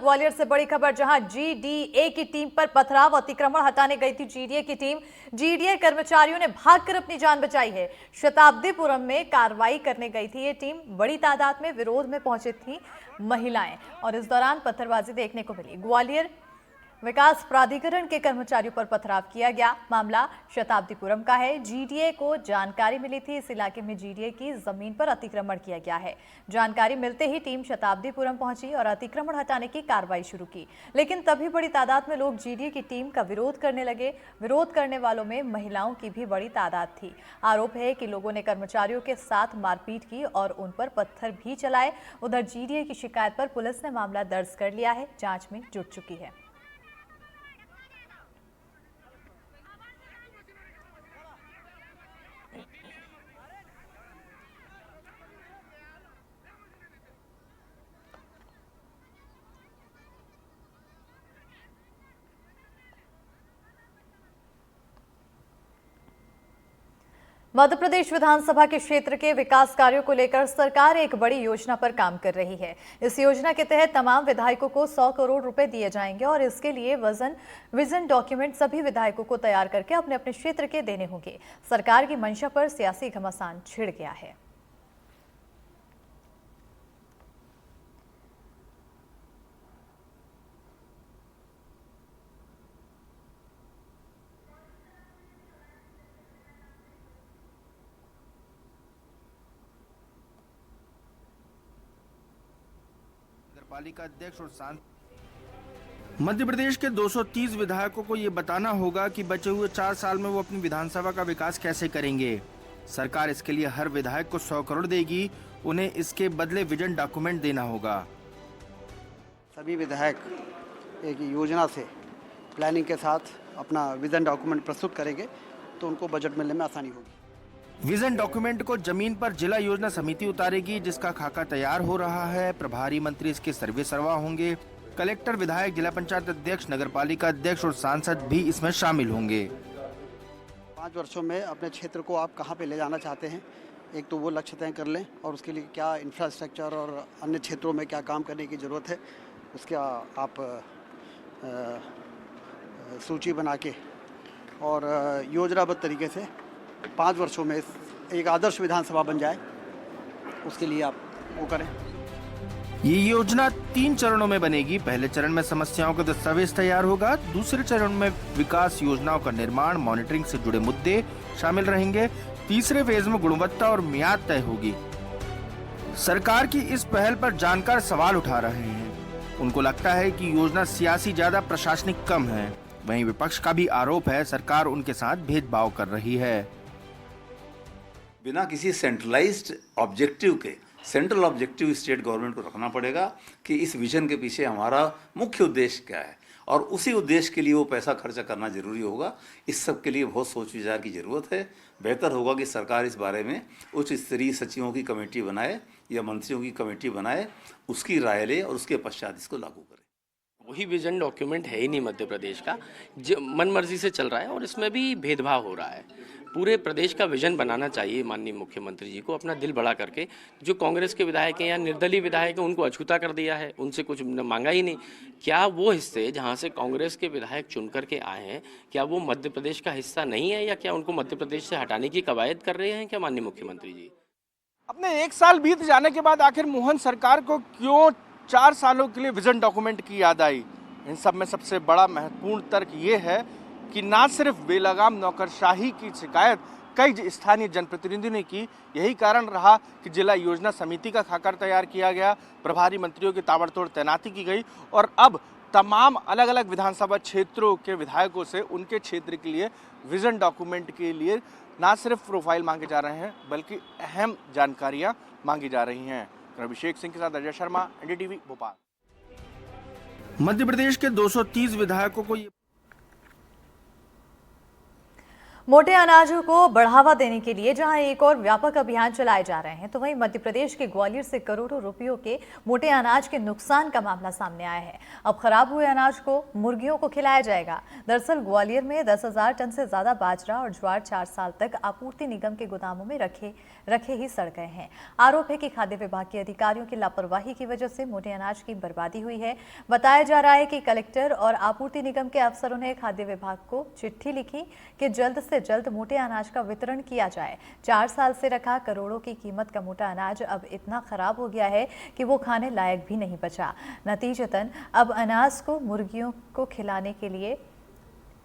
ग्वालियर से बड़ी खबर, जहां जीडीए की टीम पर पथराव, अतिक्रमण हटाने गई थी जीडीए की टीम। जीडीए कर्मचारियों ने भागकर अपनी जान बचाई है। शताब्दीपुरम में कार्रवाई करने गई थी ये टीम। बड़ी तादाद में विरोध में पहुंची थी महिलाएं और इस दौरान पत्थरबाजी देखने को मिली। ग्वालियर विकास प्राधिकरण के कर्मचारियों पर पथराव किया गया। मामला शताब्दीपुरम का है। जीडीए को जानकारी मिली थी इस इलाके में जीडीए की जमीन पर अतिक्रमण किया गया है। जानकारी मिलते ही टीम शताब्दीपुरम पहुंची और अतिक्रमण हटाने की कार्रवाई शुरू की, लेकिन तभी बड़ी तादाद में लोग जीडीए की टीम का विरोध करने लगे। विरोध करने वालों में महिलाओं की भी बड़ी तादाद थी। आरोप है कि लोगों ने कर्मचारियों के साथ मारपीट की और उन पर पत्थर भी चलाए। उधर जीडीए की शिकायत पर पुलिस ने मामला दर्ज कर लिया है, जांच में जुट चुकी है। मध्य प्रदेश विधानसभा के क्षेत्र के विकास कार्यों को लेकर सरकार एक बड़ी योजना पर काम कर रही है। इस योजना के तहत तमाम विधायकों को 100 करोड़ रुपए दिए जाएंगे और इसके लिए विजन डॉक्यूमेंट सभी विधायकों को तैयार करके अपने अपने क्षेत्र के देने होंगे। सरकार की मंशा पर सियासी घमासान छिड़ गया है। पालिका अध्यक्ष और सांसद मध्य प्रदेश के 230 विधायकों को ये बताना होगा कि बचे हुए 4 साल में वो अपनी विधानसभा का विकास कैसे करेंगे। सरकार इसके लिए हर विधायक को 100 करोड़ देगी, उन्हें इसके बदले विजन डॉक्यूमेंट देना होगा। सभी विधायक एक योजना से प्लानिंग के साथ अपना विजन डॉक्यूमेंट प्रस्तुत करेंगे तो उनको बजट मिलने में आसानी होगी। विजन डॉक्यूमेंट को जमीन पर जिला योजना समिति उतारेगी, जिसका खाका तैयार हो रहा है। प्रभारी मंत्री इसके सर्वे सर्वा होंगे। कलेक्टर, विधायक, जिला पंचायत अध्यक्ष, नगर पालिका अध्यक्ष और सांसद भी इसमें शामिल होंगे। 5 वर्षों में अपने क्षेत्र को आप कहां पे ले जाना चाहते हैं, एक तो वो लक्ष्य तय कर लें और उसके लिए क्या इंफ्रास्ट्रक्चर और अन्य क्षेत्रों में क्या काम करने की ज़रूरत है, उसका आप सूची बना के और योजनाबद्ध तरीके से 5 वर्षों में एक आदर्श विधानसभा बन जाए, उसके लिए आप वो करें। ये योजना 3 चरणों में बनेगी। पहले चरण में समस्याओं का दस्तावेज तैयार होगा। दूसरे चरण में विकास योजनाओं का निर्माण, मॉनिटरिंग से जुड़े मुद्दे शामिल रहेंगे। तीसरे फेज में गुणवत्ता और मियाद तय होगी। सरकार की इस पहल पर जानकार सवाल उठा रहे हैं। उनको लगता है कि योजना सियासी ज्यादा, प्रशासनिक कम है। वहीं विपक्ष का भी आरोप है सरकार उनके साथ भेदभाव कर रही है। बिना किसी सेंट्रलाइज्ड ऑब्जेक्टिव के, सेंट्रल ऑब्जेक्टिव स्टेट गवर्नमेंट को रखना पड़ेगा कि इस विजन के पीछे हमारा मुख्य उद्देश्य क्या है और उसी उद्देश्य के लिए वो पैसा खर्चा करना जरूरी होगा। इस सब के लिए बहुत सोच विचार की जरूरत है। बेहतर होगा कि सरकार इस बारे में उच्च स्तरीय सचिवों की कमेटी बनाए या मंत्रियों की कमेटी बनाए, उसकी राय ले और उसके पश्चात इसको लागू करे। वही विजन डॉक्यूमेंट है ही नहीं मध्य प्रदेश का, जो मन मर्जी से चल रहा है और इसमें भी भेदभाव हो रहा है। पूरे प्रदेश का विजन बनाना चाहिए माननीय मुख्यमंत्री जी को, अपना दिल बड़ा करके। जो कांग्रेस के विधायक हैं या निर्दलीय विधायक हैं उनको अछूता कर दिया है, उनसे कुछ मांगा ही नहीं। क्या वो हिस्से जहां से कांग्रेस के विधायक चुन करके आए हैं, क्या वो मध्य प्रदेश का हिस्सा नहीं है, या क्या उनको मध्य प्रदेश से हटाने की कवायद कर रहे हैं क्या माननीय मुख्यमंत्री जी? अपने 1 साल बीत जाने के बाद आखिर मोहन सरकार को क्यों 4 सालों के लिए विजन डॉक्यूमेंट की याद आई? इन सब में सबसे बड़ा महत्वपूर्ण तर्क ये है कि ना सिर्फ बेलगाम नौकरशाही की शिकायत कई स्थानीय जनप्रतिनिधियों ने की, यही कारण रहा कि जिला योजना समिति का खाका तैयार किया गया, प्रभारी मंत्रियों की ताबड़तोड़ तैनाती की गई और अब तमाम अलग अलग विधानसभा क्षेत्रों के विधायकों से उनके क्षेत्र के लिए विजन डॉक्यूमेंट के लिए ना सिर्फ प्रोफाइल मांगे जा रहे हैं बल्कि अहम जानकारियां मांगी जा रही हैं। अभिषेक सिंह के साथ अजय शर्मा, एनडीटीवी भोपाल। मध्य प्रदेश के 230 विधायकों को मोटे अनाजों को बढ़ावा देने के लिए जहां एक और व्यापक अभियान चलाए जा रहे हैं, तो वहीं मध्य प्रदेश के ग्वालियर से करोड़ों रुपयों के मोटे अनाज के नुकसान का मामला सामने आया है। अब खराब हुए अनाज को मुर्गियों को खिलाया जाएगा। दरअसल ग्वालियर में 10,000 टन से ज्यादा बाजरा और ज्वार 4 साल तक आपूर्ति निगम के गोदामों में रखे ही सड़ गए हैं। आरोप है कि खाद्य विभाग के अधिकारियों की लापरवाही की वजह से मोटे अनाज की बर्बादी हुई है। बताया जा रहा है कि कलेक्टर और आपूर्ति निगम के अफसरों ने खाद्य विभाग को चिट्ठी लिखी कि जल्द से जल्द मोटे अनाज का वितरण किया जाए। 4 साल से रखा करोड़ों की कीमत का मोटा अनाज अब इतना खराब हो गया है कि वो खाने लायक भी नहीं बचा। नतीजतन अब अनाज को मुर्गियों को खिलाने के लिए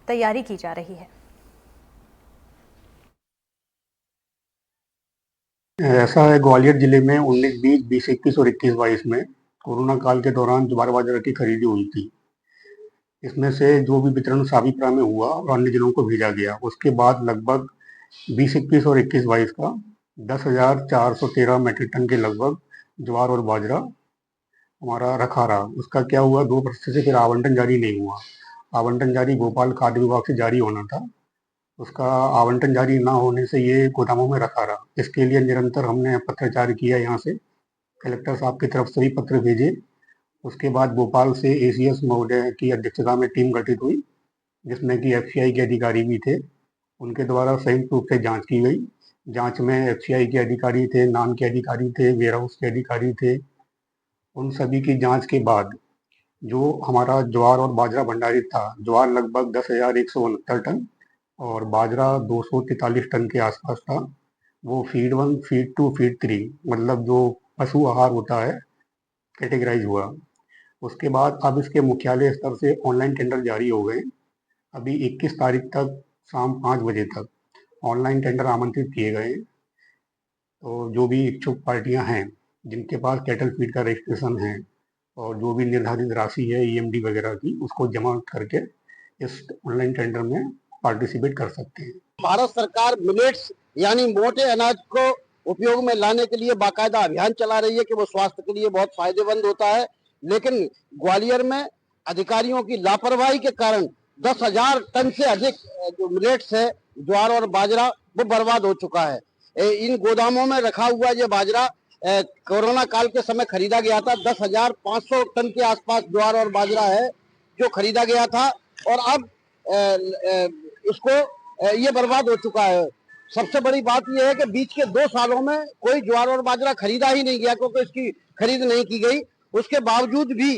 तैयारी की जा रही है। ऐसा है, ग्वालियर जिले में 19, 20, 20, 21 और 21, 22 में कोरोना काल के दौरान ज्वार बाजरा की खरीदी हुई थी। इसमें से जो भी वितरण साबिप्रा में हुआ और अन्य जिलों को भेजा गया, उसके बाद लगभग 20, 21 और 21, 22 का 10,413 मीट्रिक टन के लगभग ज्वार और बाजरा हमारा रखा रहा। उसका क्या हुआ, 2% से फिर आवंटन जारी नहीं हुआ। आवंटन जारी भोपाल खाद्य विभाग से जारी होना था, उसका आवंटन जारी ना होने से ये गोदामों में रखा रहा। इसके लिए निरंतर हमने पत्राचार किया, यहाँ से कलेक्टर साहब की तरफ से भी पत्र भेजे। उसके बाद भोपाल से एसीएस महोदय की अध्यक्षता में टीम गठित हुई, जिसमें कि एफसीआई के अधिकारी भी थे। उनके द्वारा संयुक्त रूप से जांच की गई। जांच में एफसीआई के अधिकारी थे, नान के अधिकारी थे, वेयरहाउस के अधिकारी थे। उन सभी की जांच के बाद जो हमारा ज्वार और बाजरा भंडारित था, ज्वार लगभग 10,169 टन और बाजरा 243 टन के आसपास था। वो फीड 1, फीड 2, फीड 3 मतलब जो पशु आहार होता है, कैटेगराइज हुआ। उसके बाद अब इसके मुख्यालय स्तर से ऑनलाइन टेंडर जारी हो गए। अभी 21 तारीख तक शाम 5 बजे तक ऑनलाइन टेंडर आमंत्रित किए गए। तो जो भी इच्छुक पार्टियां हैं, जिनके पास कैटल फीड का रजिस्ट्रेशन है और जो भी निर्धारित राशि है ईएमडी वगैरह की, उसको जमा करके इस ऑनलाइन टेंडर में पार्टिसिपेट कर सकते हैं। भारत सरकार मिलेट्स यानी मोटे अनाज को उपयोग में लाने के लिए बाकायदा अभियान चला रही है कि वो स्वास्थ्य के लिए बहुत फायदेमंद होता है, लेकिन ग्वालियर में अधिकारियों की लापरवाही के कारण 10,000 टन से अधिक जो मिलेट्स है, ज्वार और बाजरा, वो बर्बाद हो चुका है। इन गोदामों में रखा हुआ ये बाजरा कोरोना काल के समय खरीदा गया था। 10,500 टन के आसपास ज्वार और बाजरा है जो खरीदा गया था, और अब इसको ये बर्बाद हो चुका है। सबसे बड़ी बात यह है कि बीच के 2 सालों में कोई ज्वार और बाजरा खरीदा ही नहीं गया, क्योंकि इसकी खरीद नहीं की गई। उसके बावजूद भी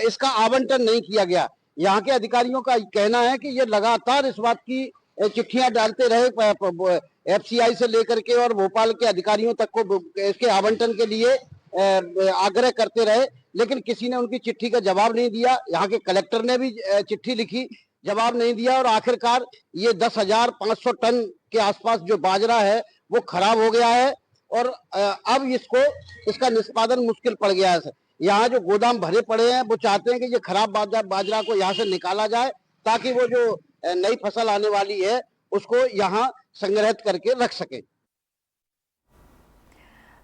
इसका आवंटन नहीं किया गया। यहाँ के अधिकारियों का कहना है कि ये लगातार इस बात की चिट्ठियां डालते रहे एफसीआई से लेकर के और भोपाल के अधिकारियों तक को इसके आवंटन के लिए आग्रह करते रहे, लेकिन किसी ने उनकी चिट्ठी का जवाब नहीं दिया। यहाँ के कलेक्टर ने भी चिट्ठी लिखी, जवाब नहीं दिया, और आखिरकार ये 10,500 टन के आसपास जो बाजरा है वो खराब हो गया है, और अब इसका निष्पादन मुश्किल पड़ गया है। यहाँ जो गोदाम भरे पड़े हैं, वो चाहते हैं कि ये खराब बाजरा को यहाँ से निकाला जाए, ताकि वो जो नई फसल आने वाली है उसको यहाँ संग्रहित करके रख सके।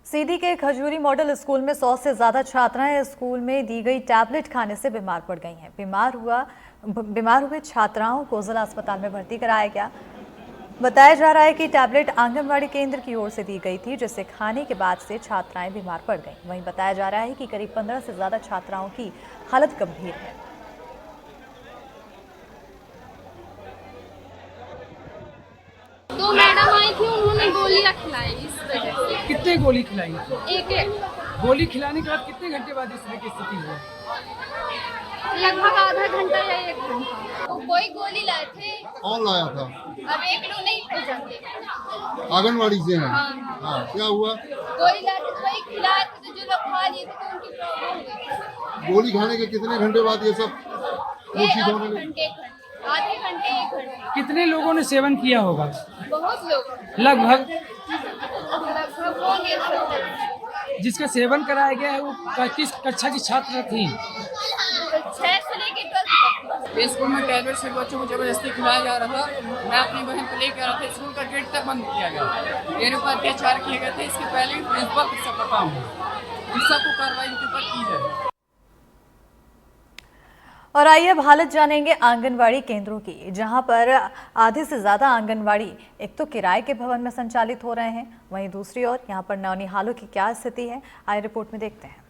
सीधी के खजूरी मॉडल स्कूल में 100 से ज्यादा छात्राएं स्कूल में दी गई टैबलेट खाने से बीमार पड़ गई हैं। बीमार हुए छात्राओं को जिला अस्पताल में भर्ती कराया गया। बताया जा रहा है कि टैबलेट आंगनवाड़ी केंद्र की ओर से दी गई थी, जिसे खाने के बाद से छात्राएं बीमार पड़ गईं। वहीं बताया जा रहा है कि करीब 15 से ज्यादा छात्राओं की हालत गंभीर है। दो मैडम आई थी, उन्होंने गोलियां खिलाई इस वजह से। कितने गोली खिलाई? एक गोली खिलाने के बाद कितने घंटे बाद इस तरह की स्थिति हुई? लगभग आधा घंटा या 1 घंटा। वो कोई गोली लाए थे। कौन लाया था? अब एक लोग नहीं पहचानते। आंगनवाड़ी से हैं। हाँ। क्या हुआ? गोली लाए थे, कोई खिलाए थे, तो जो लोग खा लिए थे तो उनकी प्रॉब्लम हुई। गोली खाने के कितने घंटे बाद ये सब घोषित होने लगे? आधे घंटे 1 घंटे। कितने लोगों ने सेवन किया होगा? बहुत लोग, लगभग होंगे 70। जिसका सेवन कराया गया है वो किस कक्षा की छात्र थी? 6 से लेकर 12 तक। स्कूल में टैबलेट से बच्चों को जबरदस्ती खिलाया जा रहा था। मैं अपनी बहन को लेकर आ रहा था, स्कूल का गेट तक बंद किया गया। मेरे ऊपर अत्याचार किए गए थे। इसके पहले भी प्रिंसिपल के सब काम है, इस सबको कार्रवाई इनके ऊपर की जाए। और आइए अब हालत जानेंगे आंगनवाड़ी केंद्रों की, जहां पर आधे से ज्यादा आंगनवाड़ी एक तो किराए के भवन में संचालित हो रहे हैं, वहीं दूसरी ओर यहां पर नौनिहालों की क्या स्थिति है, आइए रिपोर्ट में देखते हैं।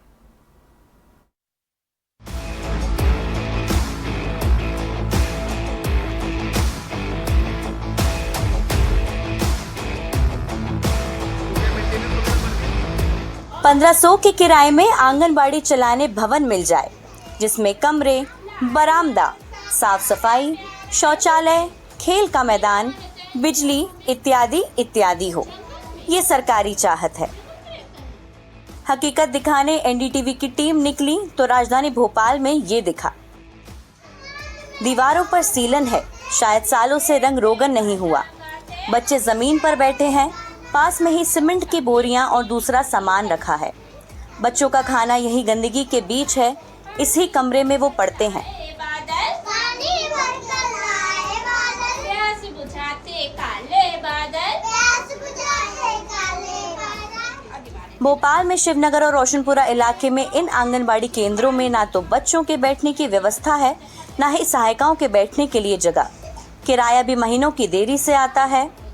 ₹1500 के किराए में आंगनबाड़ी चलाने भवन मिल जाए, जिसमें कमरे, बरामदा, साफ सफाई, शौचालय, खेल का मैदान, बिजली इत्यादि इत्यादि हो, ये सरकारी चाहत है। हकीकत दिखाने एनडीटीवी की टीम निकली तो राजधानी भोपाल में ये दिखा। दीवारों पर सीलन है, शायद सालों से रंग रोगन नहीं हुआ। बच्चे जमीन पर बैठे हैं, पास में ही सीमेंट की बोरियां और दूसरा सामान रखा है। बच्चों का खाना यही गंदगी के बीच है, इसी कमरे में वो पढ़ते हैं। भोपाल में शिवनगर और रोशनपुरा इलाके में इन आंगनबाड़ी केंद्रों में ना तो बच्चों के बैठने की व्यवस्था है, ना ही सहायिकाओं के बैठने के लिए जगह। किराया भी महीनों की देरी से आता है।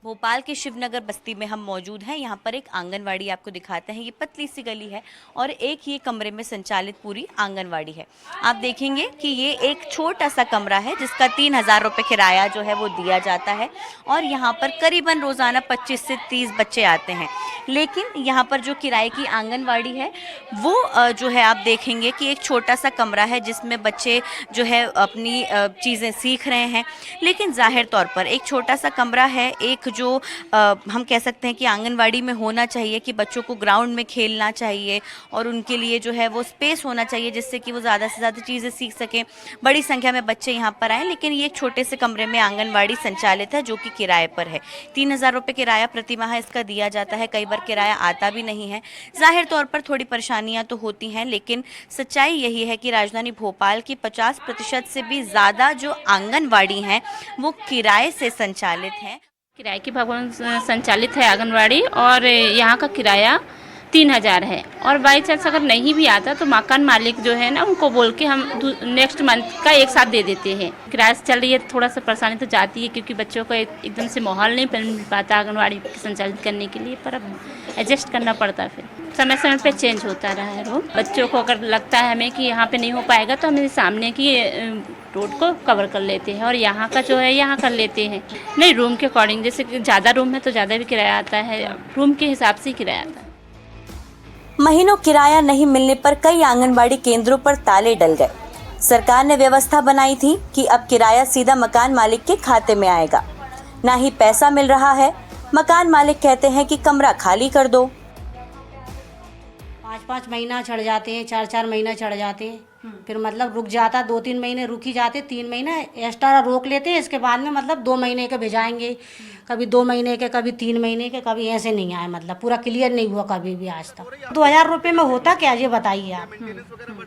भोपाल के शिवनगर बस्ती में हम मौजूद हैं। यहाँ पर एक आंगनवाड़ी आपको दिखाते हैं। ये पतली सी गली है और एक ये कमरे में संचालित पूरी आंगनवाड़ी है। आप देखेंगे कि ये एक छोटा सा कमरा है जिसका 3000 रुपये किराया जो है वो दिया जाता है और यहाँ पर करीबन रोज़ाना 25 से 30 बच्चे आते हैं। लेकिन यहाँ पर जो किराए की आंगनवाड़ी है वो जो है आप देखेंगे कि एक छोटा सा कमरा है जिसमें बच्चे जो है अपनी चीज़ें सीख रहे हैं। लेकिन जाहिर तौर पर एक छोटा सा कमरा है, एक जो हम कह सकते हैं कि आंगनवाड़ी में होना चाहिए कि बच्चों को ग्राउंड में खेलना चाहिए और उनके लिए जो है वो स्पेस होना चाहिए जिससे कि वो ज़्यादा से ज़्यादा चीज़ें सीख सकें, बड़ी संख्या में बच्चे यहाँ पर आएँ। लेकिन ये एक छोटे से कमरे में आंगनवाड़ी संचालित है जो कि किराए पर है। 3000 रुपये किराया प्रति माह इसका दिया जाता है। कई बार किराया आता भी नहीं है। जाहिर तौर पर थोड़ी परेशानियाँ तो होती हैं, लेकिन सच्चाई यही है कि राजधानी भोपाल की 50% से भी ज़्यादा जो आंगनवाड़ी हैं वो किराए से संचालित हैं। किराए की भवन संचालित है आंगनवाड़ी और यहाँ का किराया 3000 है। और बाई चांस अगर नहीं भी आता तो मकान मालिक जो है ना उनको बोल के हम नेक्स्ट मंथ का एक साथ दे देते हैं। किराया से चल रही है, थोड़ा सा परेशानी तो जाती है क्योंकि बच्चों को एकदम से माहौल नहीं मिल पाता आंगनवाड़ी संचालित करने के लिए, पर अब एडजस्ट करना पड़ता। फिर समय समय पे चेंज होता रहा है रूम। बच्चों को अगर लगता है हमें कि यहाँ पे नहीं हो पाएगा तो हम सामने की रोड को कवर कर लेते हैं और यहाँ का जो है यहाँ कर लेते हैं। नहीं, रूम के अकॉर्डिंग, जैसे ज़्यादा रूम है तो ज़्यादा भी किराया आता है, रूम के हिसाब से ही किराया आता है। महीनों किराया नहीं मिलने पर कई आंगनबाड़ी केंद्रों पर ताले डल गए। सरकार ने व्यवस्था बनाई थी कि अब किराया सीधा मकान मालिक के खाते में आएगा, ना ही पैसा मिल रहा है। मकान मालिक कहते हैं कि कमरा खाली कर दो। 5-5 महीना चढ़ जाते हैं, 4-4 महीना चढ़ जाते हैं, फिर मतलब रुक जाता, 2-3 महीने रुक ही जाते, 3 महीने एक्स्ट्रा रोक लेते हैं। इसके बाद में मतलब 2 महीने के भेजाएंगे, कभी 2 महीने के, कभी 3 महीने के, कभी ऐसे नहीं आए, मतलब पूरा क्लियर नहीं हुआ कभी भी आज तक। 2000 रुपये में होता क्या ये बताइए आप?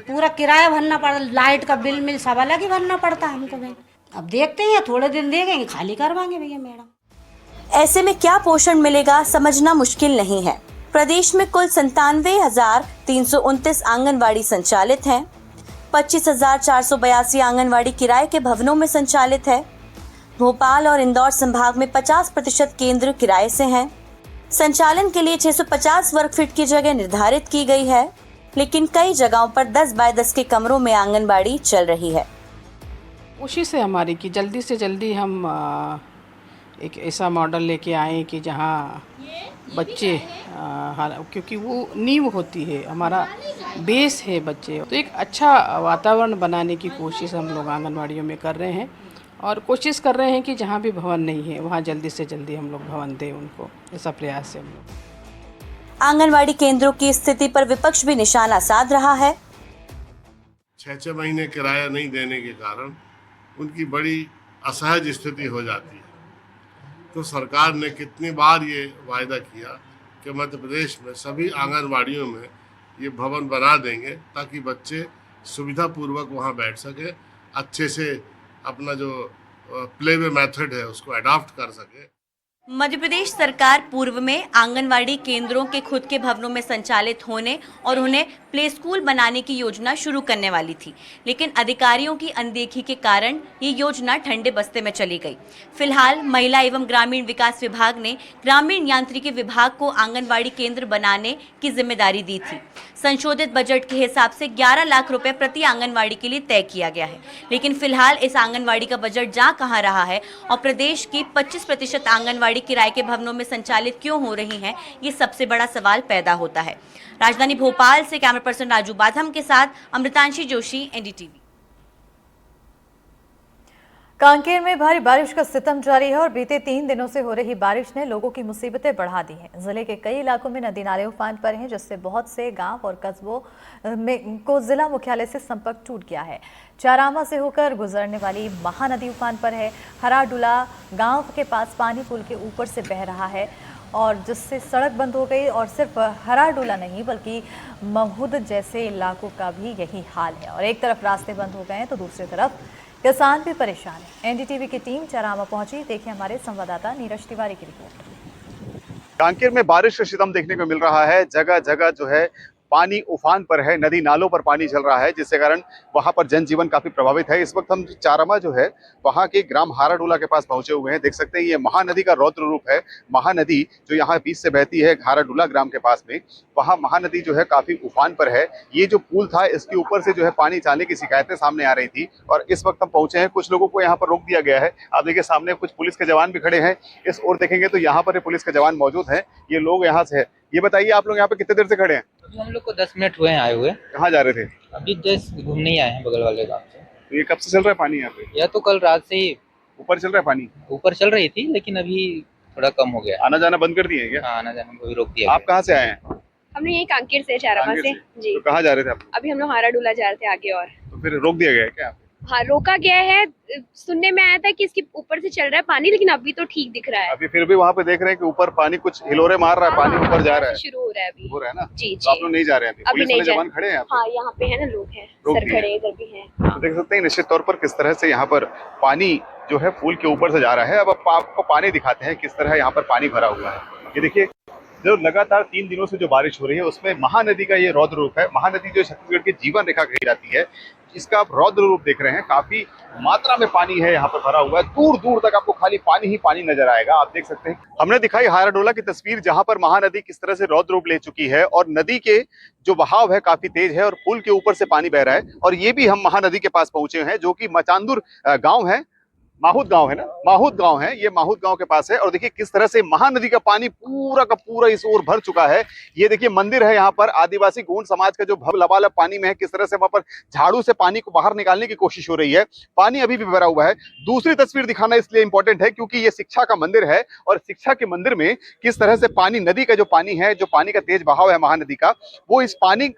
पूरा किराया भरना पड़ा, लाइट का बिल मिल सब अलग ही भरना पड़ता है हमको। भाई अब देखते हैं, थोड़े दिन देंगे, खाली करवाएंगे भैया मैडम। ऐसे में क्या पोषण मिलेगा समझना मुश्किल नहीं है। प्रदेश में कुल 97,329 आंगनवाड़ी संचालित हैं। 25,482 आंगनवाड़ी किराए के भवनों में संचालित है। भोपाल और इंदौर संभाग में 50% केंद्र किराए से हैं। संचालन के लिए 650 वर्ग फीट की जगह निर्धारित की गई है, लेकिन कई जगहों पर 10 बाय 10 के कमरों में आंगनबाड़ी चल रही है। कोशिश है हमारी कि जल्दी से जल्दी हम एक ऐसा मॉडल लेके आएँ कि जहाँ बच्चे क्योंकि वो नींव होती है, हमारा बेस है बच्चे, तो एक अच्छा वातावरण बनाने की कोशिश हम लोग आंगनवाड़ियों में कर रहे हैं और कोशिश कर रहे हैं कि जहाँ भी भवन नहीं है वहाँ जल्दी से जल्दी हम लोग भवन दें उनको। ऐसा प्रयास है हम लोग। आंगनवाड़ी केंद्रों की स्थिति पर विपक्ष भी निशाना साध रहा है। 6-6 महीने किराया नहीं देने के कारण उनकी बड़ी असहज स्थिति हो जाती है। तो सरकार ने कितनी बार ये वायदा किया कि मध्य प्रदेश में सभी आंगनवाड़ियों में ये भवन बना देंगे ताकि बच्चे सुविधापूर्वक वहाँ बैठ सके, अच्छे से अपना जो प्ले वे मेथड है उसको अडॉप्ट कर सके। मध्य प्रदेश सरकार पूर्व में आंगनवाड़ी केंद्रों के खुद के भवनों में संचालित होने और उन्हें प्ले स्कूल बनाने की योजना शुरू करने वाली थी, लेकिन अधिकारियों की अनदेखी के कारण ये योजना ठंडे बस्ते में चली गई। फिलहाल महिला एवं ग्रामीण विकास विभाग ने ग्रामीण यांत्रिकी विभाग को आंगनवाड़ी केंद्र बनाने की जिम्मेदारी दी थी। संशोधित बजट के हिसाब से 11 लाख रुपए प्रति आंगनवाड़ी के लिए तय किया गया है, लेकिन फिलहाल इस आंगनवाड़ी का बजट जा कहां रहा है और प्रदेश की 25% आंगनवाड़ी किराए के भवनों में संचालित क्यों हो रही हैं, ये सबसे बड़ा सवाल पैदा होता है। राजधानी भोपाल से कैमरा पर्सन राजू बाथम के साथ अमृतांशी जोशी, एनडीटीवी। कांकेर में भारी बारिश का सितम जारी है और बीते 3 दिनों से हो रही बारिश ने लोगों की मुसीबतें बढ़ा दी हैं। जिले के कई इलाकों में नदी नाले उफान पर हैं, जिससे बहुत से गांव और कस्बों में को जिला मुख्यालय से संपर्क टूट गया है। चारामा से होकर गुजरने वाली महानदी उफान पर है। हराडुला गांव के पास पानी पुल के ऊपर से बह रहा है और जिससे सड़क बंद हो गई और सिर्फ हराडुला नहीं बल्कि महूद जैसे इलाकों का भी यही हाल है। और एक तरफ रास्ते बंद हो गए हैं तो दूसरी तरफ किसान भी परेशान है। एनडीटीवी की टीम चारामा पहुंची, देखिए हमारे संवाददाता नीरज तिवारी की रिपोर्ट। कांकेर में बारिश का सितम देखने को मिल रहा है। जगह जगह जो है पानी उफान पर है, नदी नालों पर पानी चल रहा है, जिसके कारण वहां पर जनजीवन काफी प्रभावित है। इस वक्त हम चारामा जो है वहां के ग्राम हाराडोला के पास पहुंचे हुए हैं। देख सकते हैं ये महानदी का रौद्र रूप है। महानदी जो यहाँ बीच से बहती है हाराडोला ग्राम के पास में, वहां महानदी जो है काफी उफान पर है। ये जो पुल था इसके ऊपर से जो है पानी जाने की शिकायतें सामने आ रही थी और इस वक्त हम पहुंचे हैं। कुछ लोगों को यहाँ पर रोक दिया गया है। आप देखिए सामने कुछ पुलिस के जवान भी खड़े हैं। इस ओर देखेंगे तो यहाँ पर पुलिस के जवान मौजूद हैं। ये लोग यहाँ से है। ये बताइए आप लोग यहाँ पे कितने देर से खड़े हैं? अभी हम लोग को 10 मिनट हुए हैं आए हुए। कहाँ जा रहे थे? अभी जस्ट घूमने ही आए हैं बगल वाले गांव से। तो ये कब से चल रहा है पानी यहाँ पे? या तो कल रात से ही ऊपर चल रहा है पानी? ऊपर चल रही थी लेकिन अभी थोड़ा कम हो गया। आना जाना बंद कर दिए क्या? हाँ, आना जाना को भी रोक दिया। आप कहाँ से आए हैं? हमने यही कांकेर से, चारामा से जी। तो कहाँ जा रहे थे आप? अभी हम लोग हाराडुला जा रहे थे आगे। और तो फिर रोक दिया गया है क्या? हाँ, रोका गया है। सुनने में आया था कि इसके ऊपर से चल रहा है पानी, लेकिन अभी तो ठीक दिख रहा है। अभी फिर भी वहाँ पे देख रहे हैं कि ऊपर पानी कुछ हिलोरे मार रहा है, पानी ऊपर जा रहा है, शुरू हो रहा है अभी। हो रहा है ना? जी तो आप लोग नहीं जा रहे हैं? अभी पुलिस नहीं वाले जवान खड़े हैं? हाँ, यहाँ पे है ना, लोग हैं, सर खड़े इधर भी हैं। तो देख सकते हैं निश्चित तौर पर किस तरह से यहाँ पर पानी जो है पुल के ऊपर से जा रहा है। अब आपको पानी दिखाते हैं किस तरह यहाँ पर पानी भरा हुआ है। ये देखिए जो लगातार 3 दिनों से जो बारिश हो रही है उसमें महानदी का ये रौद्र रूप है। महानदी जो छत्तीसगढ़ की जीवन रेखा कही जाती है, इसका रौद्र रूप देख रहे हैं। काफी मात्रा में पानी है यहाँ पर भरा हुआ है। दूर दूर तक आपको खाली पानी ही पानी नजर आएगा। आप देख सकते हैं हमने दिखाई हाराडोला की तस्वीर, जहां पर महानदी किस तरह से रौद्र रूप ले चुकी है और नदी के जो बहाव है काफी तेज है और पुल के ऊपर से पानी बह रहा है। और ये भी हम महानदी के पास पहुंचे हैं जो कि मचांदुर गाँव है, माहूद गांव है ना, माहूद गांव है, ये माहूद गांव के पास है। और देखिए किस तरह से महानदी का पानी पूरा का पूरा इस ओर भर चुका है। ये देखिए मंदिर है यहाँ पर, आदिवासी गोंड समाज का जो भव लबालब पानी में है, किस तरह से वहां पर झाड़ू से पानी को बाहर निकालने की कोशिश हो रही है। पानी अभी भी भरा हुआ है। दूसरी तस्वीर दिखाना इसलिए इंपॉर्टेंट है क्योंकि ये शिक्षा का मंदिर है और शिक्षा के मंदिर में किस तरह से पानी, नदी का जो पानी है, जो पानी का तेज बहाव है महानदी का, वो इस पानी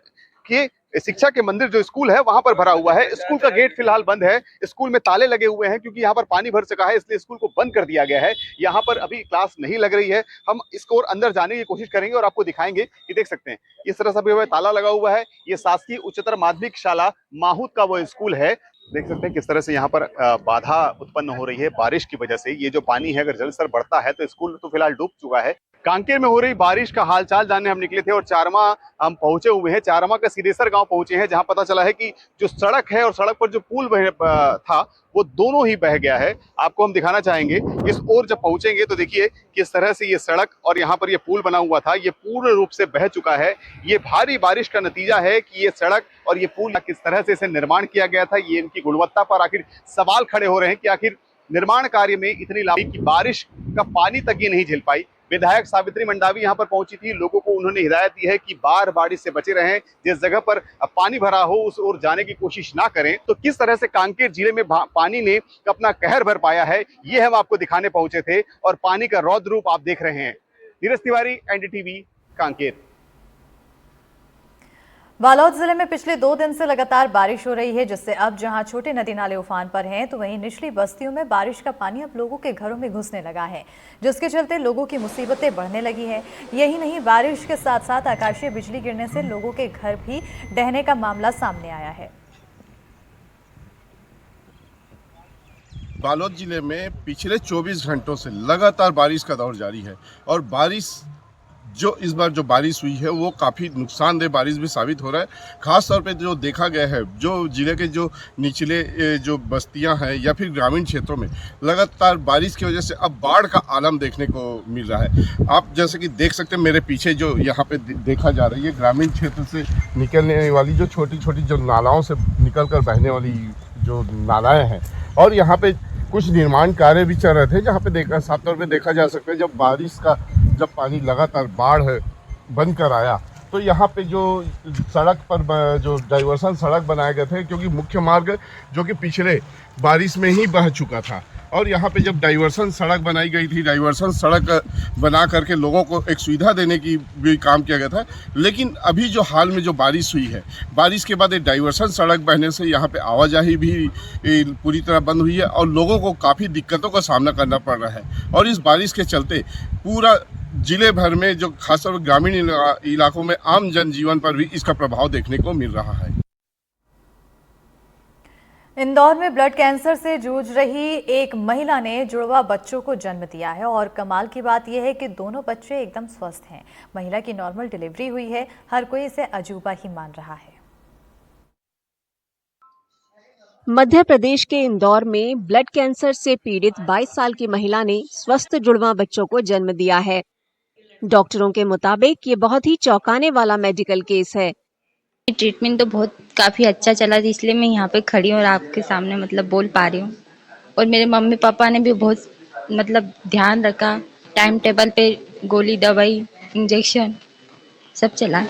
के शिक्षा के मंदिर जो स्कूल है वहां पर भरा हुआ है। स्कूल का गेट फिलहाल बंद है। स्कूल में ताले लगे हुए हैं क्योंकि यहाँ पर पानी भर चुका है, इसलिए स्कूल को बंद कर दिया गया है। यहाँ पर अभी क्लास नहीं लग रही है। हम इसको और अंदर जाने की कोशिश करेंगे और आपको दिखाएंगे कि देख सकते हैं इस तरह से ताला लगा हुआ है। ये शासकीय उच्चतर माध्यमिक शाला माहूद का वो स्कूल है। देख सकते हैं किस तरह से यहाँ पर बाधा उत्पन्न हो रही है बारिश की वजह से। ये जो पानी है अगर जल स्तर बढ़ता है तो स्कूल तो फिलहाल डूब चुका है। कांकेर में हो रही बारिश का हालचाल जानने हम निकले थे और चारामा हम पहुंचे हुए हैं। चारामा का सिद्धेश्वर गांव पहुंचे हैं जहां पता चला है कि जो सड़क है और सड़क पर जो पुल था वो दोनों ही बह गया है। आपको हम दिखाना चाहेंगे। इस ओर जब पहुंचेंगे तो देखिए किस तरह से ये सड़क और यहाँ पर ये पुल बना हुआ था, ये पूर्ण रूप से बह चुका है। ये भारी बारिश का नतीजा है कि ये सड़क और ये पुल किस तरह से इसे निर्माण किया गया था। ये इनकी गुणवत्ता पर आखिर सवाल खड़े हो रहे हैं कि आखिर निर्माण कार्य में इतनी लंबी बारिश का पानी तक ये नहीं झेल पाई। विधायक सावित्री मंडावी यहाँ पर पहुंची थी। लोगों को उन्होंने हिदायत दी है कि बार बारिश से बचे रहें, जिस जगह पर पानी भरा हो उस ओर जाने की कोशिश ना करें। तो किस तरह से कांकेर जिले में पानी ने अपना कहर भर पाया है ये हम आपको दिखाने पहुंचे थे और पानी का रौद्र रूप आप देख रहे हैं। नीरज तिवारी, एनडीटीवी, कांकेर। बालोद जिले में पिछले 2 दिन से लगातार बारिश हो रही है, जिससे अब जहां छोटे नदी नाले उफान पर हैं तो वहीं निचली बस्तियों में बारिश का पानी अब लोगों के घरों में घुसने लगा है, जिसके चलते लोगों की मुसीबतें बढ़ने लगी है। यही नहीं, बारिश के साथ साथ आकाशीय बिजली गिरने से लोगों के घर भी ढहने का मामला सामने आया है। बालोद जिले में पिछले 24 घंटों से लगातार बारिश का दौर जारी है और इस बार जो बारिश हुई है वो काफ़ी नुकसानदेह बारिश भी साबित हो रहा है। ख़ास तौर पे जो देखा गया है, जो जिले के जो निचले जो बस्तियां हैं या फिर ग्रामीण क्षेत्रों में लगातार बारिश की वजह से अब बाढ़ का आलम देखने को मिल रहा है। आप जैसे कि देख सकते हैं मेरे पीछे जो यहाँ पे देखा जा रही है, ग्रामीण क्षेत्र से निकलने वाली जो छोटी छोटी जो नालाओं से निकल कर बहने वाली जो नालाएँ हैं, और यहाँ पे कुछ निर्माण कार्य भी चल रहे थे, जहाँ पे साफ तौर पे देखा जा सकता है जब पानी लगातार बाढ़ बन कर आया तो यहाँ पे जो सड़क पर जो डाइवर्सन सड़क बनाए गए थे, क्योंकि मुख्य मार्ग जो कि पिछले बारिश में ही बह चुका था, और यहाँ पे जब डाइवर्सन सड़क बनाई गई थी, डाइवर्सन सड़क बना करके लोगों को एक सुविधा देने की भी काम किया गया था। लेकिन अभी जो हाल में जो बारिश हुई है, बारिश के बाद एक डाइवर्सन सड़क बहने से यहाँ पे आवाजाही भी पूरी तरह बंद हुई है और लोगों को काफ़ी दिक्कतों का सामना करना पड़ रहा है। और इस बारिश के चलते पूरा जिले भर में जो खासतौर पर ग्रामीण इलाकों में आम जनजीवन पर भी इसका प्रभाव देखने को मिल रहा है। इंदौर में ब्लड कैंसर से जूझ रही एक महिला ने जुड़वा बच्चों को जन्म दिया है और कमाल की बात यह है कि दोनों बच्चे एकदम स्वस्थ हैं। महिला की नॉर्मल डिलीवरी हुई है। हर कोई इसे अजूबा ही मान रहा है। मध्य प्रदेश के इंदौर में ब्लड कैंसर से पीड़ित 22 साल की महिला ने स्वस्थ जुड़वा बच्चों को जन्म दिया है। डॉक्टरों के मुताबिक ये बहुत ही चौंकाने वाला मेडिकल केस है। ट्रीटमेंट तो बहुत काफ़ी अच्छा चला, इसलिए मैं यहाँ पे खड़ी हूँ और आपके सामने मतलब बोल पा रही हूँ। और मेरे मम्मी पापा ने भी बहुत मतलब ध्यान रखा, टाइम टेबल पे गोली दवाई इंजेक्शन सब चला।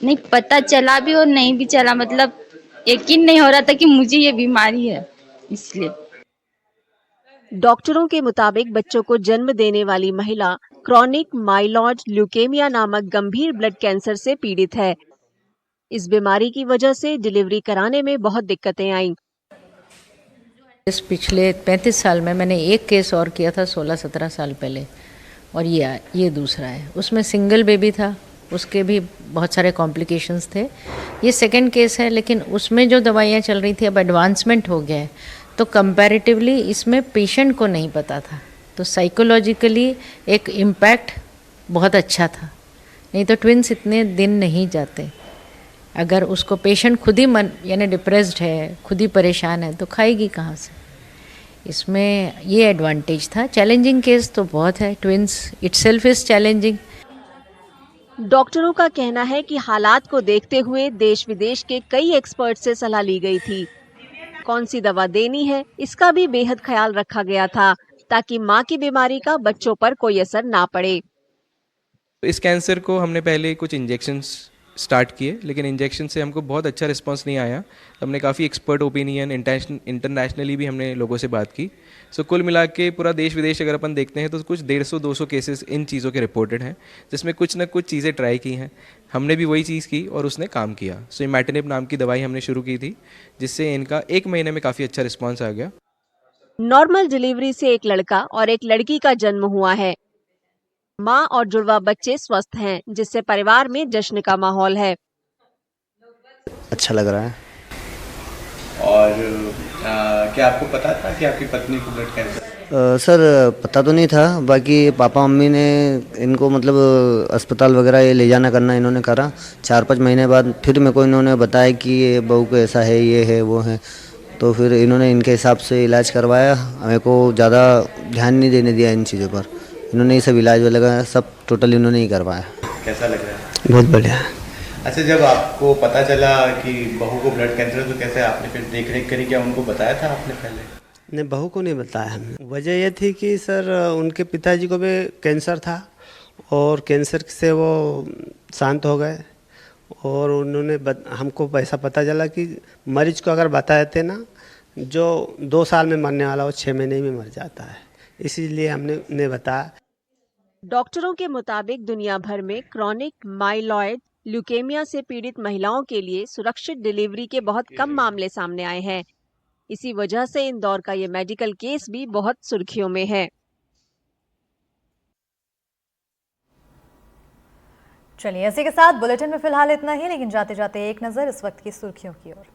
नहीं पता चला भी और नहीं भी चला, मतलब यकीन नहीं हो रहा था कि मुझे ये बीमारी है, इसलिए। डॉक्टरों के मुताबिक बच्चों को जन्म देने वाली महिला क्रॉनिक माइलॉइड ल्यूकेमिया नामक गंभीर ब्लड कैंसर से पीड़ित है। इस बीमारी की वजह से डिलीवरी कराने में बहुत दिक्कतें आईं। इस पिछले 35 साल में मैंने एक केस और किया था 16-17 साल पहले, और ये दूसरा है। उसमें सिंगल बेबी था, उसके भी बहुत सारे कॉम्प्लिकेशंस थे। ये सेकंड केस है, लेकिन उसमें जो दवाइयाँ चल रही थी अब एडवांसमेंट हो गया है, तो कंपैरेटिवली इसमें पेशेंट को नहीं पता था, तो साइकोलॉजिकली एक इम्पैक्ट बहुत अच्छा था। नहीं तो ट्विंस इतने दिन नहीं जाते। अगर उसको पेशेंट खुद ही यानी डिप्रेस्ड है, खुद ही परेशान है, तो खाएगी कहाँ से। इसमें ये एडवांटेज था। चैलेंजिंग केस तो बहुत है, ट्विंस इटसेल्फ इज चैलेंजिंग। डॉक्टरों का कहना है कि हालात को देखते हुए देश विदेश के कई एक्सपर्ट से सलाह ली गई थी। कौन सी दवा देनी है इसका भी बेहद ख्याल रखा गया था, ताकि मां की बीमारी का बच्चों पर कोई असर ना पड़े। इस कैंसर को हमने पहले कुछ इंजेक्शंस स्टार्ट किए, लेकिन इंजेक्शन से हमको बहुत अच्छा रिस्पांस नहीं आया। हमने काफ़ी एक्सपर्ट ओपिनियन इंटरनेशनली भी हमने लोगों से बात की। सो कुल मिला के पूरा देश विदेश अगर अपन देखते हैं तो कुछ 150-200 केसेस इन चीज़ों के रिपोर्टेड हैं, जिसमें कुछ ना कुछ चीज़ें ट्राई की हैं। हमने भी वही चीज़ की और उसने काम किया। सो इमैटिनिब नाम की दवाई हमने शुरू की थी, जिससे इनका 1 महीने में काफ़ी अच्छा रिस्पॉन्स आ गया। नॉर्मल डिलीवरी से एक लड़का और एक लड़की का जन्म हुआ है। मां और जुड़वा बच्चे स्वस्थ हैं, जिससे परिवार में जश्न का माहौल है। अच्छा लग रहा है। और क्या आपको पता था कि आपकी पत्नी को ब्लड कैंसर? सर पता तो नहीं था, बाकी पापा मम्मी ने इनको मतलब अस्पताल वगैरह ये ले जाना करना इन्होंने करा। 4-5 महीने बाद फिर मेरे को इन्होंने बताया कि ये बहू को ऐसा है, ये है, वो है, तो फिर इन्होंने इनके हिसाब से इलाज करवाया। मेरे को ज़्यादा ध्यान नहीं देने दिया इन चीज़ों पर। इन्होंने ये सब इलाज वगैरह सब टोटल इन्होंने ही करवाया। कैसा लग रहा है? बहुत बढ़िया। अच्छा, जब आपको पता चला कि बहू को ब्लड कैंसर है तो कैसे आपने फिर देख रेख करी? क्या उनको बताया था आपने पहले? नहीं, बहू को नहीं बताया हमने। वजह यह थी कि सर उनके पिताजी को भी कैंसर था और कैंसर से वो शांत हो गए, और उन्होंने हमको ऐसा पता चला कि मरीज को अगर बता देते ना, जो 2 साल में मरने वाला वो 6 महीने में मर जाता है, इसीलिए हमने उन्हें बताया। डॉक्टरों के मुताबिक दुनिया भर में क्रॉनिक माइलॉइड ल्यूकेमिया से पीड़ित महिलाओं के लिए सुरक्षित डिलीवरी के बहुत कम मामले सामने आए हैं। इसी वजह से इंदौर का ये मेडिकल केस भी बहुत सुर्खियों में है। चलिए, इसी के साथ बुलेटिन में फिलहाल इतना ही, लेकिन जाते जाते एक नजर इस वक्त की सुर्खियों की ओर।